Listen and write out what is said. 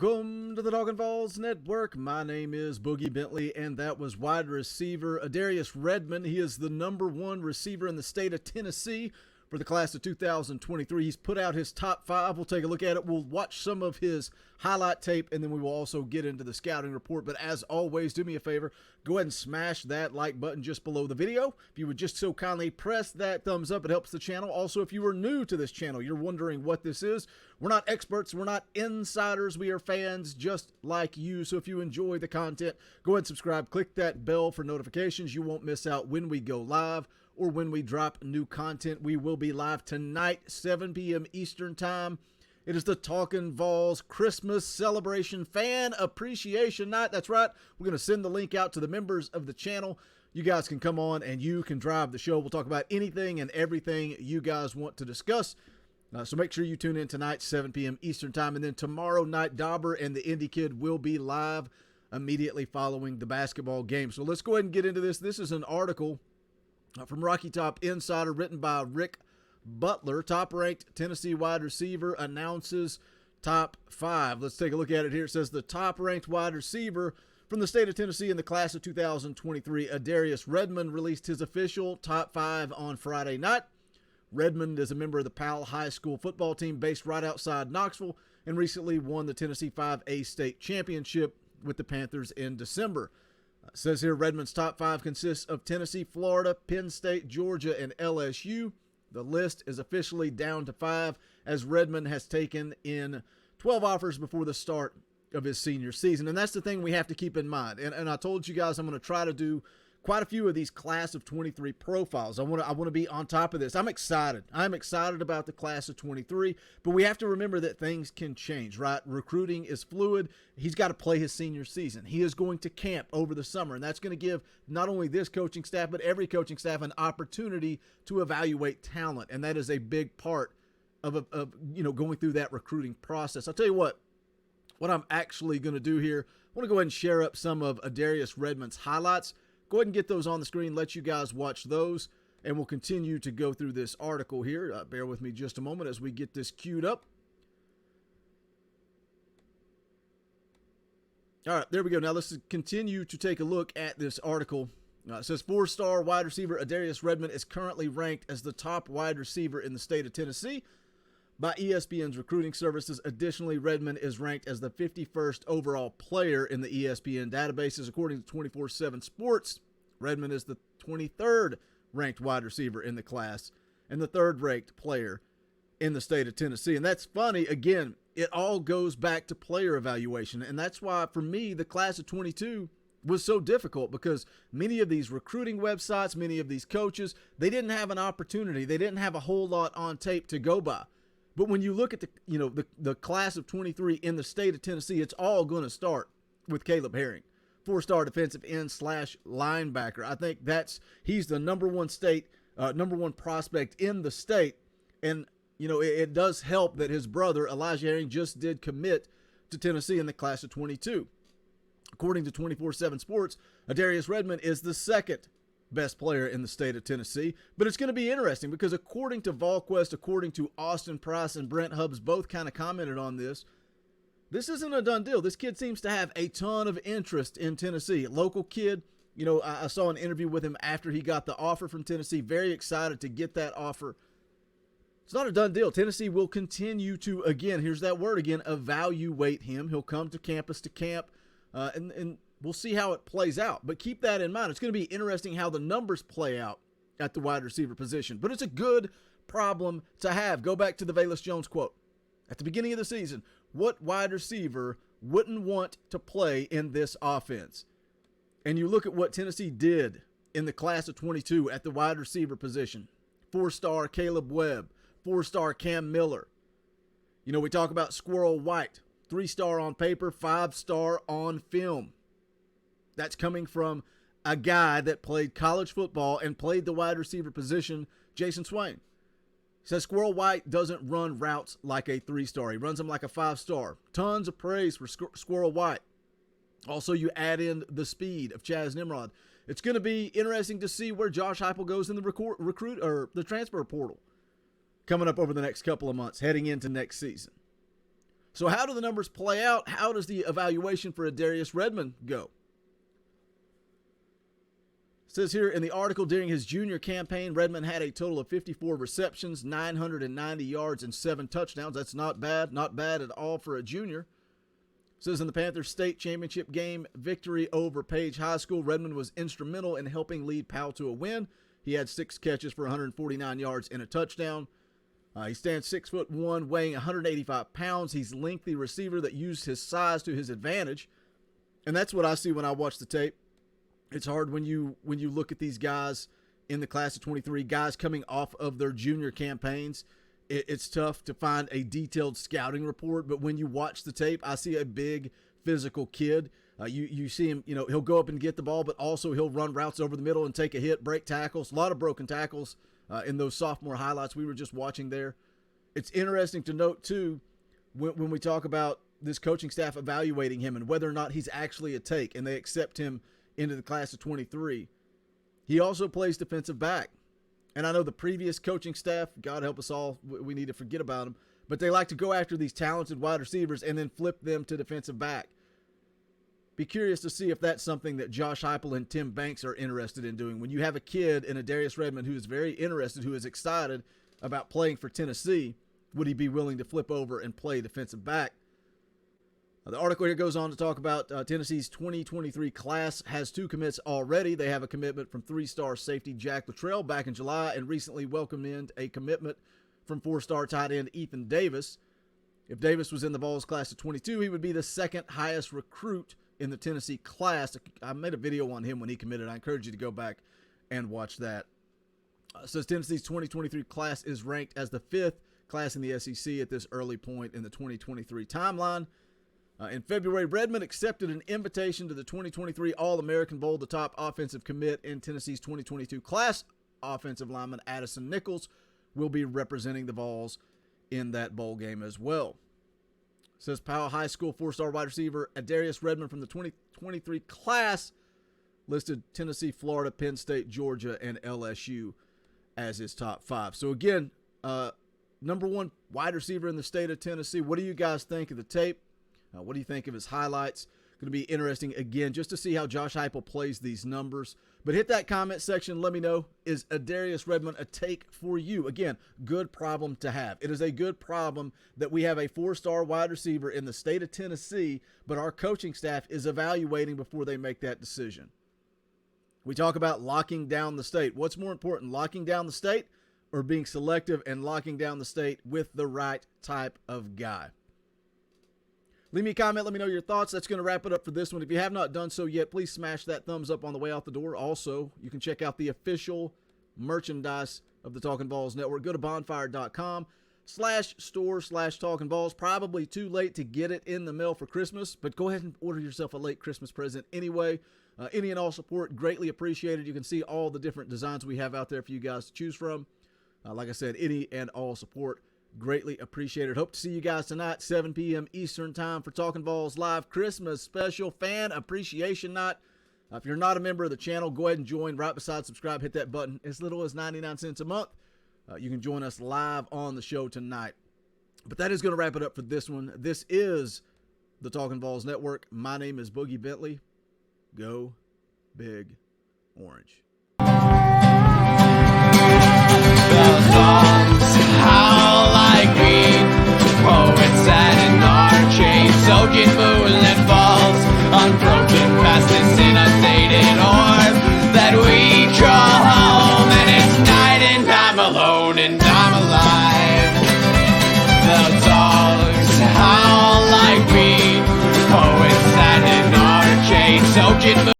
Welcome to the Talkin VAWLS Network. My name is Boogie Bentley, and that was wide receiver Adarius Redmond. He is the #1 receiver in the state of Tennessee for the class of 2023. He's put out his top 5. We'll take a look at it. We'll watch some of his highlight tape, and then we will also get into the scouting report. But as always, do me a favor, go ahead and smash that like button just below the video. If you would just so kindly press that thumbs up, it helps the channel. Also, if you are new to this channel, you're wondering what this is, we're not experts, we're not insiders, we are fans just like you. So if you enjoy the content, go ahead and subscribe, click that bell for notifications. You won't miss out when we go live or when we drop new content. We will be live tonight, 7 p.m. Eastern Time. It is the Talkin VAWLS Christmas Celebration Fan Appreciation Night. That's right. We're going to send the link out to the members of the channel. You guys can come on and you can drive the show. We'll talk about anything and everything you guys want to discuss. So make sure you tune in tonight, 7 p.m. Eastern Time. And then tomorrow night, Dauber and the Indy Kid will be live immediately following the basketball game. So let's go ahead and get into this. This is an article from Rocky Top Insider written by Rick Butler. Top-ranked Tennessee wide receiver announces top 5. Let's take a look at it here. It says the top-ranked wide receiver from the state of Tennessee in the class of 2023, Adarius Redmond, released his official top 5 on Friday night. Redmond is a member of the Powell High School football team based right outside Knoxville and recently won the Tennessee 5A state championship with the Panthers in December. It says here Redmond's top 5 consists of Tennessee, Florida, Penn State, Georgia, and LSU. The list is officially down to 5 as Redmond has taken in 12 offers before the start of his senior season. And that's the thing we have to keep in mind. And I told you guys I'm going to try to do quite a few of these class of 23 profiles. I want to be on top of this. I'm excited. I'm excited about the class of 23, but we have to remember that things can change, right? Recruiting is fluid. He's got to play his senior season. He is going to camp over the summer, and that's going to give not only this coaching staff, but every coaching staff an opportunity to evaluate talent, and that is a big part of going through that recruiting process. I'll tell you what I'm actually going to do here. I want to go ahead and share up some of Adarius Redmond's highlights. Go ahead and get those on the screen, let you guys watch those, and we'll continue to go through this article here. Bear with me just a moment as we get this queued up. All right, there we go. Now let's continue to take a look at this article. It says 4-star wide receiver Adarius Redmond is currently ranked as the top wide receiver in the state of Tennessee by ESPN's recruiting services. Additionally, Redmond is ranked as the 51st overall player in the ESPN databases. According to 24/7 Sports, Redmond is the 23rd ranked wide receiver in the class and the 3rd ranked player in the state of Tennessee. And that's funny. Again, it all goes back to player evaluation. And that's why, for me, the class of 22 was so difficult, because many of these recruiting websites, many of these coaches, they didn't have an opportunity. They didn't have a whole lot on tape to go by. But when you look at the class of 23 in the state of Tennessee, it's all going to start with Caleb Herring, 4-star defensive end / linebacker. I think he's the #1 prospect in the state. And, it does help that his brother, Elijah Herring, just did commit to Tennessee in the class of 22. According to 24/7 Sports, Adarius Redmond is the 2nd best player in the state of Tennessee. But it's going to be interesting because according to VolQuest, according to Austin Price and Brent Hubbs, both kind of commented on this. This isn't a done deal. This kid seems to have a ton of interest in Tennessee. Local kid, I saw an interview with him after he got the offer from Tennessee. Very excited to get that offer. It's not a done deal. Tennessee will continue to, again, here's that word again, evaluate him. He'll come to campus to camp, and we'll see how it plays out. But keep that in mind. It's going to be interesting how the numbers play out at the wide receiver position. But it's a good problem to have. Go back to the Velus Jones quote. At the beginning of the season, what wide receiver wouldn't want to play in this offense? And you look at what Tennessee did in the class of 22 at the wide receiver position. 4-star Caleb Webb, 4-star Cam Miller. We talk about Squirrel White, 3-star on paper, 5-star on film. That's coming from a guy that played college football and played the wide receiver position, Jason Swain. He says Squirrel White doesn't run routes like a 3-star. He runs them like a 5-star. Tons of praise for Squirrel White. Also, you add in the speed of Chaz Nimrod. It's going to be interesting to see where Josh Heupel goes in the recruit or the transfer portal coming up over the next couple of months, heading into next season. So how do the numbers play out? How does the evaluation for Adarius Redmond go? It says here in the article, during his junior campaign, Redmond had a total of 54 receptions, 990 yards, and 7 touchdowns. That's not bad. Not bad at all for a junior. It says in the Panthers state championship game victory over Page High School, Redmond was instrumental in helping lead Powell to a win. He had 6 catches for 149 yards and a touchdown. He stands 6'1", weighing 185 pounds. He's a lengthy receiver that used his size to his advantage. And that's what I see when I watch the tape. It's hard when you look at these guys in the class of 23, guys coming off of their junior campaigns. It's tough to find a detailed scouting report, but when you watch the tape, I see a big physical kid. You see him, he'll go up and get the ball, but also he'll run routes over the middle and take a hit, break tackles, a lot of broken tackles in those sophomore highlights we were just watching there. It's interesting to note, too, when we talk about this coaching staff evaluating him and whether or not he's actually a take and they accept him into the class of 23. He also plays defensive back. And I know the previous coaching staff, God help us all, we need to forget about them, but they like to go after these talented wide receivers and then flip them to defensive back. Be curious to see if that's something that Josh Heupel and Tim Banks are interested in doing. When you have a kid in Adarius Redmond who is very interested, who is excited about playing for Tennessee, would he be willing to flip over and play defensive back? The article here goes on to talk about Tennessee's 2023 class has 2 commits already. They have a commitment from 3-star safety Jack Luttrell back in July and recently welcomed in a commitment from 4-star tight end Ethan Davis. If Davis was in the VAWLS class of 22, he would be the 2nd highest recruit in the Tennessee class. I made a video on him when he committed. I encourage you to go back and watch that. Says Tennessee's 2023 class is ranked as the 5th class in the SEC at this early point in the 2023 timeline. In February, Redmond accepted an invitation to the 2023 All-American Bowl. The top offensive commit in Tennessee's 2022 class, offensive lineman Addison Nichols, will be representing the VAWLS in that bowl game as well. Says Powell High School 4-star wide receiver Adarius Redmond from the 2023 class listed Tennessee, Florida, Penn State, Georgia, and LSU as his top 5. So again, number 1 wide receiver in the state of Tennessee. What do you guys think of the tape? What do you think of his highlights? Going to be interesting, again, just to see how Josh Heupel plays these numbers. But hit that comment section. Let me know, is Adarius Redmond a take for you? Again, good problem to have. It is a good problem that we have a 4-star wide receiver in the state of Tennessee, but our coaching staff is evaluating before they make that decision. We talk about locking down the state. What's more important, locking down the state or being selective and locking down the state with the right type of guy? Leave me a comment. Let me know your thoughts. That's going to wrap it up for this one. If you have not done so yet, please smash that thumbs up on the way out the door. Also, you can check out the official merchandise of the Talkin VAWLS Network. Go to bonfire.com/store/Talkin VAWLS. Probably too late to get it in the mail for Christmas, but go ahead and order yourself a late Christmas present anyway. Any and all support, greatly appreciated. You can see all the different designs we have out there for you guys to choose from. Like I said, any and all support, greatly appreciated. Hope to see you guys tonight, 7 p.m. Eastern time for Talkin VAWLS Live Christmas Special Fan Appreciation Night. If you're not a member of the channel, go ahead and join right beside subscribe. Hit that button. As little as 99 cents a month. You can join us live on the show tonight. But that is going to wrap it up for this one. This is the Talkin VAWLS Network. My name is Boogie Bentley. Go Big Orange. How like me, poets sat in our chains, soaking moonlit falls, unbroken past this inundated orb that we draw home, and it's night and I'm alone and I'm alive. The dogs howl like me, poets sat in our chains, soaking